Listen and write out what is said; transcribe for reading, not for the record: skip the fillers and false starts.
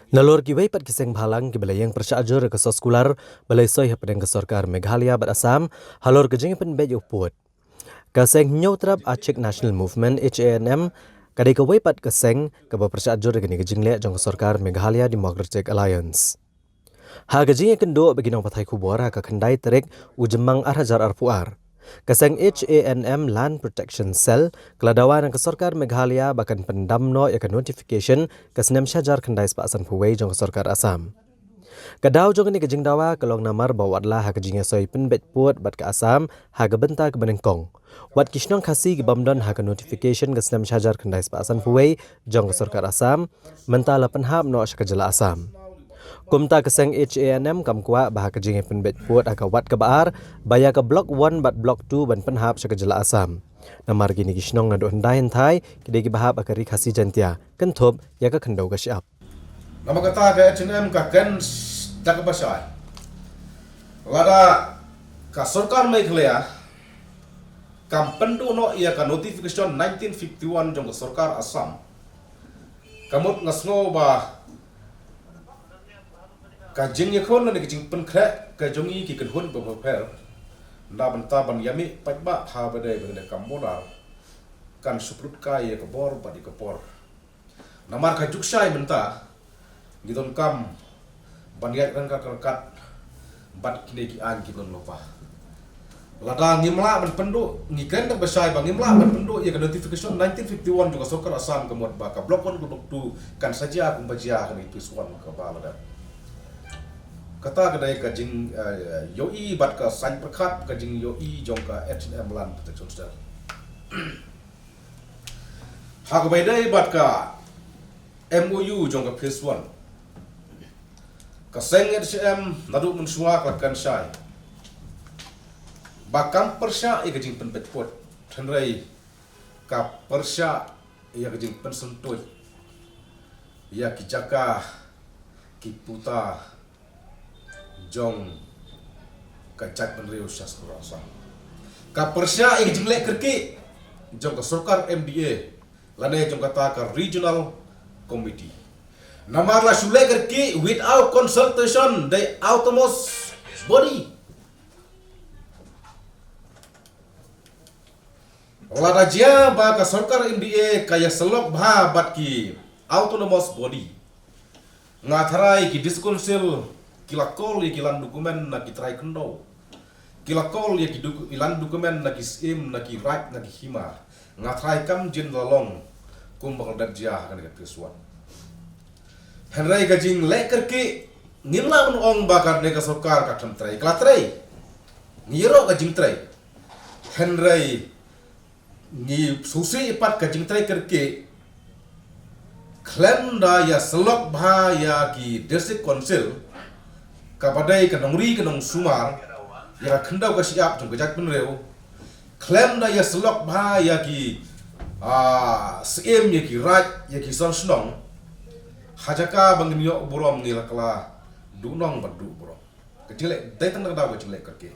Nalor ki wei pat kiseng bhalang ki belayang persyaajur ke soskular balai soy hapadeng ke Sarkar Meghalaya bat Assam halor ke jing pen bej uput. Kaseng nyautrap Achik National Movement HANM kadai ke wei pat keseng ke persyaajur ke ni ke jingle jong ke Sarkar Meghalaya Democratic Alliance. Ha ke jing kendo beginong pathai kubor ha ke khandai terik ujemang arhajar arpuar. Kaseng HANM Land Protection Cell keladawan ke Sarkar Meghalaya bahkan pendamno ya ke notification ke senem syajar khandai sepasan puwei jong ke Sarkar Assam. Kadau jong ni ke jing dawa kelong namar bawatlah ha ke jing soy penbet puat bat ke Assam ha ke benta ke benengkong. Wat kishnong khasi ke bamdon ha ke notification ke senem syajar khandai sepasan puwei jong ke Sarkar Assam mentala penhap no ke jela Assam. Kumta keseng HANM kam kuat bahak kejing penbet puat aka wat ke baar baya ke blok 1 bat blok 2 ban penhap syaka jela Assam. Namar gini gishnong na do hendai hentai kidai ki bahap aka rik hasi jantia kentup ya ke kendau ke syap. Nama kata ke HANM ka ken tak basai. Lada ka Sarkar Meghalaya kam pendu no ia ka notification 1951 jong ke Sarkar Assam. Kamut ngasngo ba kajing yakon na kajing penkrek kajongi ki kenhun beberapa na benta ban yami patba ha badai badai kamodal kan suprut kai ke bor badi ke por namar ka juksai benta gidon kam ban yak kan kat bat kini ki an ki don lupa lada ngimla ban pendu ngiken tak besai bang ngimla ban pendu ya ke notification 1951 juga Sarkar Assam kemot ba ka blok 1 blok 2 kan saja kumbajia kan itu suan ke balada kata kedai kajing yoi bat ka sain perkat kajing yoi jong ka HANM Land Protection Cell. Hak baidai bat ka MOU jong ka phase 1. Ka seng HANM nadu mensua klakan syai. Bakam persya i kajing penbet pot thenrai ka persya ia kajing pensentoi. Ia kijaka kiputa jong kacak penriu syas kurasa ka persya ing jinglek kerki jong ka Sarkar MDA lane jong kata ka regional committee namar la shulek kerki without consultation the autonomous body lada jia ba ka Sarkar MDA kaya selok bha bat ki autonomous body ngatharai ki disconsil kilakol ya kilan dokumen na kitrai kendo kilakol ya ilan dokumen na kisim na kirak na kihima ngatrai kam jin lalong kumbang darjah kan kat kesuan henrai gajing leker ki ngimla ong bakar nega Sarkar ka trai klatrai ngiro gajing trai henrai ni susi ipat gajing trai kerki klaim da ya selok bha ya ki district council kapadai kanongri kanong sumar ya khendau ka siap jong gajak penreu klaim da ya selok bha ya ki CM ya ki raj ya ki sonong hajaka bangniyo borom ni lakla dunong badu borom kecilek dai tang da ba cilek kerke